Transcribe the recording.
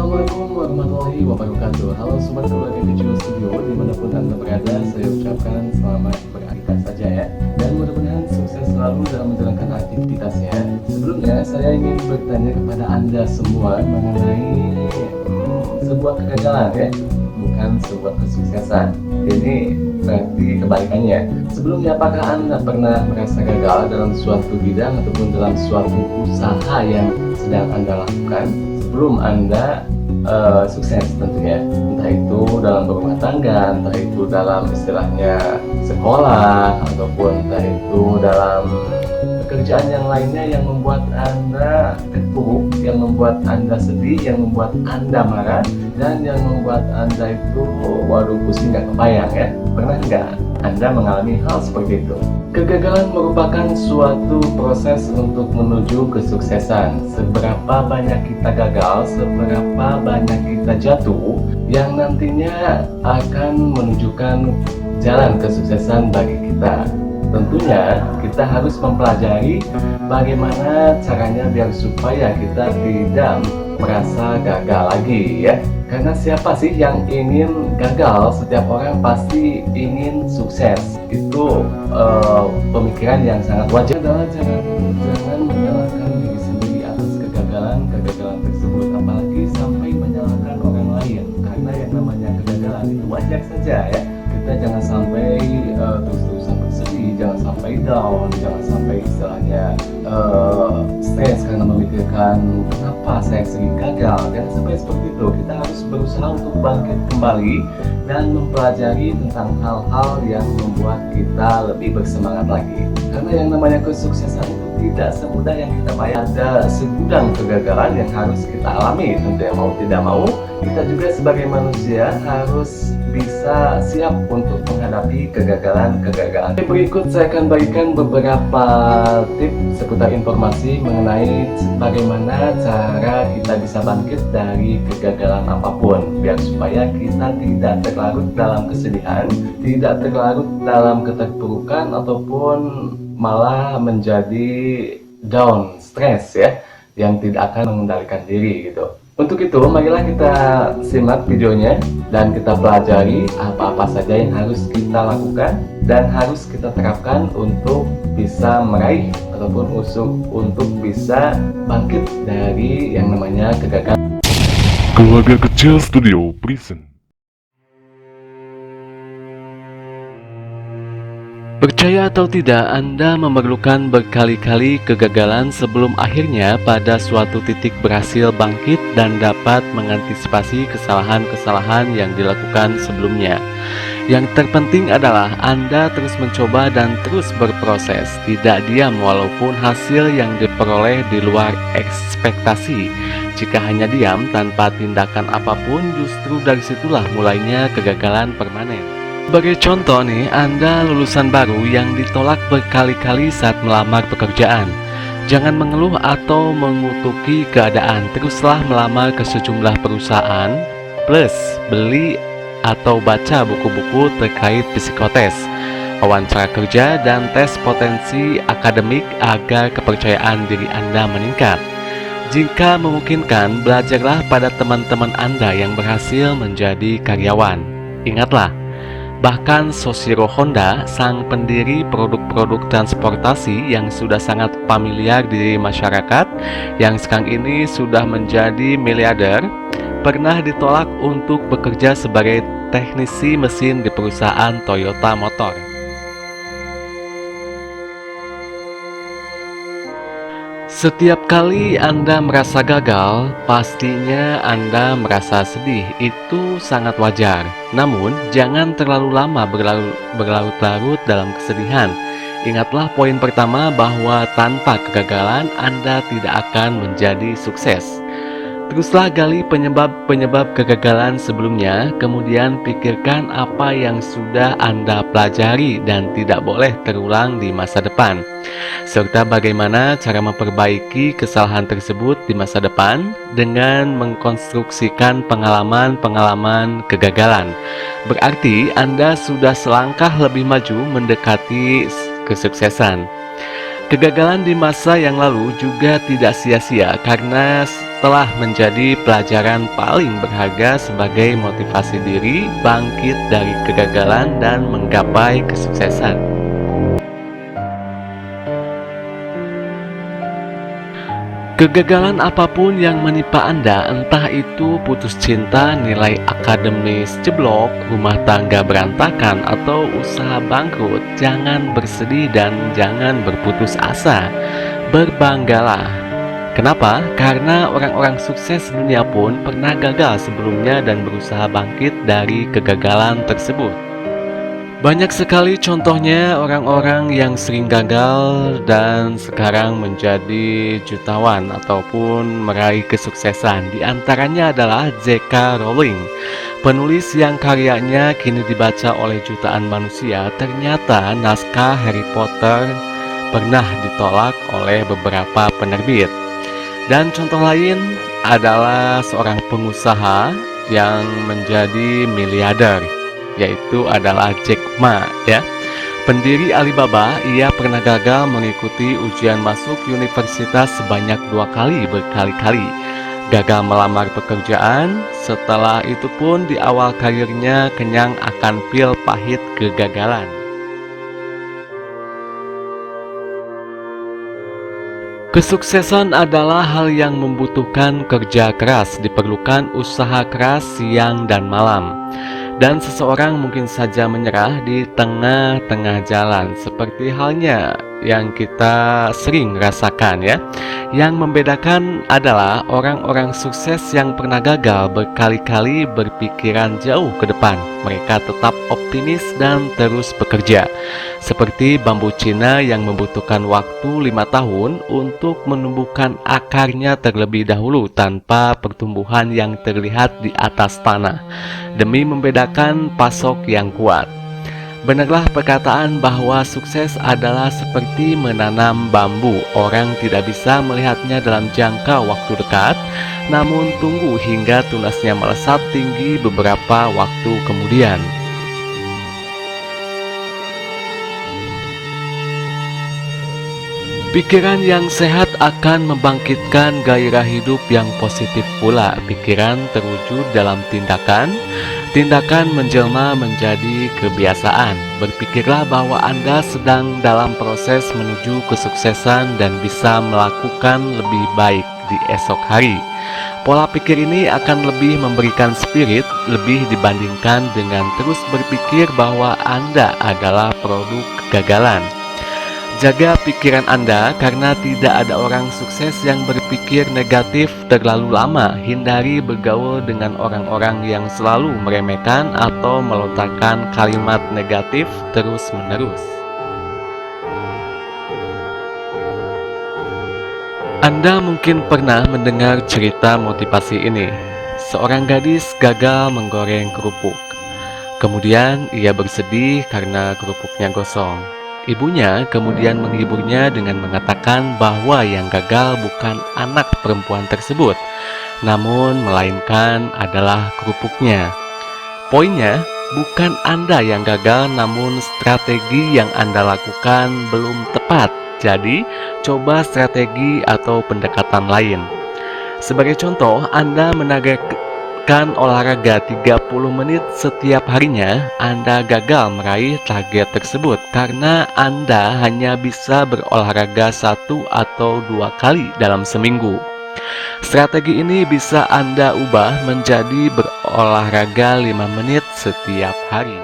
Assalamualaikum warahmatullahi wabarakatuh. Halo sobat keluarga Kecil Studio, dimanapun anda berada, saya ucapkan selamat beraktivitas saja ya. Dan mudah-mudahan sukses selalu dalam menjalankan aktivitasnya. Sebelumnya saya ingin bertanya kepada anda semua mengenai sebuah kegagalan ya, bukan sebuah kesuksesan. Ini berarti kebalikannya. Sebelumnya, apakah anda pernah merasa gagal dalam suatu bidang ataupun dalam suatu usaha yang sedang anda lakukan sebelum anda sukses tentunya, entah itu dalam berumah tangga, entah itu dalam istilahnya sekolah, ataupun entah itu dalam pekerjaan yang lainnya yang membuat anda terpuruk, yang membuat anda sedih, yang membuat anda marah, dan yang membuat anda itu waduh pusing gak kebayang ya. Pernah nggak anda mengalami hal seperti itu? Kegagalan merupakan suatu proses untuk menuju kesuksesan. Seberapa banyak kita gagal, seberapa banyak kita jatuh, yang nantinya akan menunjukkan jalan kesuksesan bagi kita. Tentunya kita harus mempelajari bagaimana caranya biar supaya kita tidak merasa gagal lagi ya. Karena siapa sih yang ingin gagal? Setiap orang pasti ingin sukses. Itu pemikiran yang sangat wajar. Adalah jangan menyalahkan diri sendiri atas kegagalan tersebut, apalagi sampai menyalahkan orang lain. Karena yang namanya kegagalan itu wajar saja ya. Kita jangan sampai terus-terusan bersedih, jangan sampai down, jangan sampai istilahnya stres karena memikirkan kenapa saya sering gagal. Jangan sampai seperti itu. Kita harus berusaha untuk bangkit kembali dan mempelajari tentang hal-hal yang membuat kita lebih bersemangat lagi. Karena yang namanya kesuksesan itu tidak semudah yang kita bayangkan. Ada segudang kegagalan yang harus kita alami. Tentu mau tidak mau, kita juga sebagai manusia harus bisa siap untuk menghadapi kegagalan-kegagalan. Berikut saya akan bagikan beberapa tips seputar informasi mengenai bagaimana cara kita bisa bangkit dari kegagalan apapun, biar supaya kita tidak terlarut dalam kesedihan, tidak terlarut dalam keterpurukan, ataupun malah menjadi down, stres ya, yang tidak akan mengendalikan diri gitu. Untuk itu, marilah kita simak videonya dan kita pelajari apa-apa saja yang harus kita lakukan dan harus kita terapkan untuk bisa meraih ataupun untuk bisa bangkit dari yang namanya kegagalan. Keluarga Kecil Studio present. Percaya atau tidak, Anda memerlukan berkali-kali kegagalan sebelum akhirnya pada suatu titik berhasil bangkit dan dapat mengantisipasi kesalahan-kesalahan yang dilakukan sebelumnya. Yang terpenting adalah Anda terus mencoba dan terus berproses, tidak diam walaupun hasil yang diperoleh di luar ekspektasi. Jika hanya diam tanpa tindakan apapun, justru dari situlah mulainya kegagalan permanen. Sebagai contoh nih, Anda lulusan baru yang ditolak berkali-kali saat melamar pekerjaan. Jangan mengeluh atau mengutuki keadaan, teruslah melamar ke sejumlah perusahaan, plus beli atau baca buku-buku terkait psikotes, wawancara kerja, dan tes potensi akademik agar kepercayaan diri Anda meningkat. Jika memungkinkan, belajarlah pada teman-teman Anda yang berhasil menjadi karyawan. Ingatlah, bahkan Soichiro Honda, sang pendiri produk-produk transportasi yang sudah sangat familiar di masyarakat, yang sekarang ini sudah menjadi miliarder, pernah ditolak untuk bekerja sebagai teknisi mesin di perusahaan Toyota Motor. Setiap kali Anda merasa gagal, pastinya Anda merasa sedih. Itu sangat wajar. Namun, jangan terlalu lama berlarut-larut dalam kesedihan. Ingatlah poin pertama bahwa tanpa kegagalan, Anda tidak akan menjadi sukses. Teruslah gali penyebab kegagalan sebelumnya, kemudian pikirkan apa yang sudah Anda pelajari dan tidak boleh terulang di masa depan, serta bagaimana cara memperbaiki kesalahan tersebut di masa depan dengan mengkonstruksikan pengalaman-pengalaman kegagalan. Berarti Anda sudah selangkah lebih maju mendekati kesuksesan. Kegagalan di masa yang lalu juga tidak sia-sia karena telah menjadi pelajaran paling berharga sebagai motivasi diri bangkit dari kegagalan dan menggapai kesuksesan. Kegagalan apapun yang menimpa Anda, entah itu putus cinta, nilai akademis jeblok, rumah tangga berantakan, atau usaha bangkrut, jangan bersedih dan jangan berputus asa. Berbanggalah. Kenapa? Karena orang-orang sukses dunia pun pernah gagal sebelumnya dan berusaha bangkit dari kegagalan tersebut. Banyak sekali contohnya orang-orang yang sering gagal dan sekarang menjadi jutawan ataupun meraih kesuksesan. Di antaranya adalah J.K. Rowling, penulis yang karyanya kini dibaca oleh jutaan manusia. Ternyata naskah Harry Potter pernah ditolak oleh beberapa penerbit. Dan contoh lain adalah seorang pengusaha yang menjadi miliarder, yaitu adalah Jack Ma, ya. Pendiri Alibaba, ia pernah gagal mengikuti ujian masuk universitas sebanyak 2 kali berkali-kali. Gagal melamar pekerjaan, setelah itu pun di awal karirnya kenyang akan pil pahit kegagalan. Kesuksesan adalah hal yang membutuhkan kerja keras, diperlukan usaha keras siang dan malam. Dan seseorang mungkin saja menyerah di tengah-tengah jalan, seperti halnya yang kita sering rasakan, ya. Yang membedakan adalah orang-orang sukses yang pernah gagal berkali-kali berpikiran jauh ke depan. Mereka tetap optimis dan terus bekerja. Seperti bambu Cina yang membutuhkan waktu 5 tahun untuk menumbuhkan akarnya terlebih dahulu tanpa pertumbuhan yang terlihat di atas tanah, demi membedakan pasok yang kuat. Benarlah perkataan bahwa sukses adalah seperti menanam bambu. Orang tidak bisa melihatnya dalam jangka waktu dekat, namun tunggu hingga tunasnya melesat tinggi beberapa waktu kemudian. Pikiran yang sehat akan membangkitkan gairah hidup yang positif pula. Pikiran terwujud dalam tindakan, tindakan menjelma menjadi kebiasaan. Berpikirlah bahwa Anda sedang dalam proses menuju kesuksesan dan bisa melakukan lebih baik di esok hari. Pola pikir ini akan lebih memberikan spirit lebih dibandingkan dengan terus berpikir bahwa Anda adalah produk kegagalan. Jaga pikiran Anda karena tidak ada orang sukses yang berpikir negatif terlalu lama. Hindari bergaul dengan orang-orang yang selalu meremehkan atau melontarkan kalimat negatif terus-menerus. Anda mungkin pernah mendengar cerita motivasi ini. Seorang gadis gagal menggoreng kerupuk. Kemudian ia bersedih karena kerupuknya gosong. Ibunya kemudian menghiburnya dengan mengatakan bahwa yang gagal bukan anak perempuan tersebut, namun melainkan adalah kerupuknya. Poinnya, bukan Anda yang gagal, namun strategi yang Anda lakukan belum tepat. Jadi, coba strategi atau pendekatan lain. Sebagai contoh, Anda menargetkan olahraga 30 menit setiap harinya. Anda gagal meraih target tersebut karena Anda hanya bisa berolahraga 1 atau 2 kali dalam seminggu. Strategi ini bisa Anda ubah menjadi berolahraga 5 menit setiap hari.